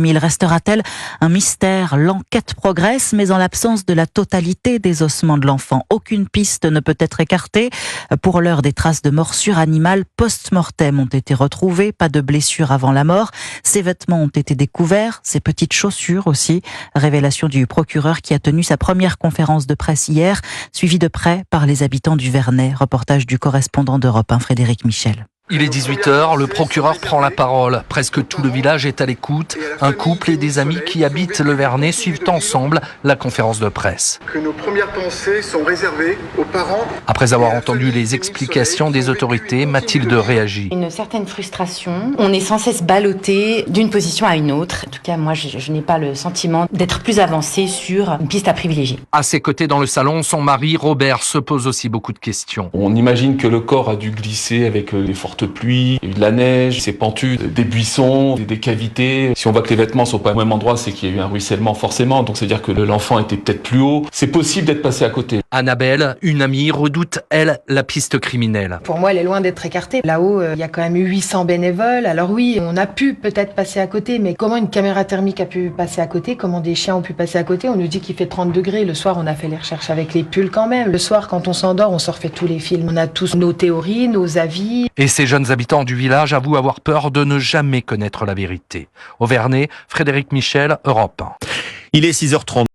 Mais il restera-t-elle un mystère? L'enquête progresse, mais en l'absence de la totalité des ossements de l'enfant. Aucune piste ne peut être écartée. Pour l'heure, des traces de morsures animales post-mortem ont été retrouvées. Pas de blessures avant la mort. Ses vêtements ont été découverts, ses petites chaussures aussi. Révélation du procureur qui a tenu sa première conférence de presse hier, suivie de près par les habitants du Vernet. Reportage du correspondant d'Europe 1, Frédéric Michel. Il est 18h, le procureur prend la parole. Presque tout le village est à l'écoute. Un couple et des amis qui habitent le Vernet suivent ensemble la conférence de presse. Que nos premières pensées sont réservées aux parents. Après avoir entendu les explications des autorités, Mathilde réagit. Une certaine frustration. On est sans cesse ballotté d'une position à une autre. En tout cas, moi, je n'ai pas le sentiment d'être plus avancé sur une piste à privilégier. À ses côtés dans le salon, son mari Robert se pose aussi beaucoup de questions. On imagine que le corps a dû glisser avec les fortes pluies, il y a eu de la neige, c'est pentu, des buissons, des cavités. Si on voit que les vêtements sont pas au même endroit, c'est qu'il y a eu un ruissellement forcément, donc c'est-à-dire que l'enfant était peut-être plus haut. C'est possible d'être passé à côté. Annabelle, une amie, redoute, elle, la piste criminelle. Pour moi, elle est loin d'être écartée. Là-haut, il y a quand même eu 800 bénévoles. Alors oui, on a pu peut-être passer à côté, mais comment une caméra thermique a pu passer à côté? Comment des chiens ont pu passer à côté? On nous dit qu'il fait 30 degrés. Le soir, on a fait les recherches avec les pulls quand même. Le soir, quand on s'endort, on se refait tous les films. On a tous nos théories, nos avis. Et ces jeunes habitants du village avouent avoir peur de ne jamais connaître la vérité. Au Vernet, Frédéric Michel, Europe 1. Il est 6h30.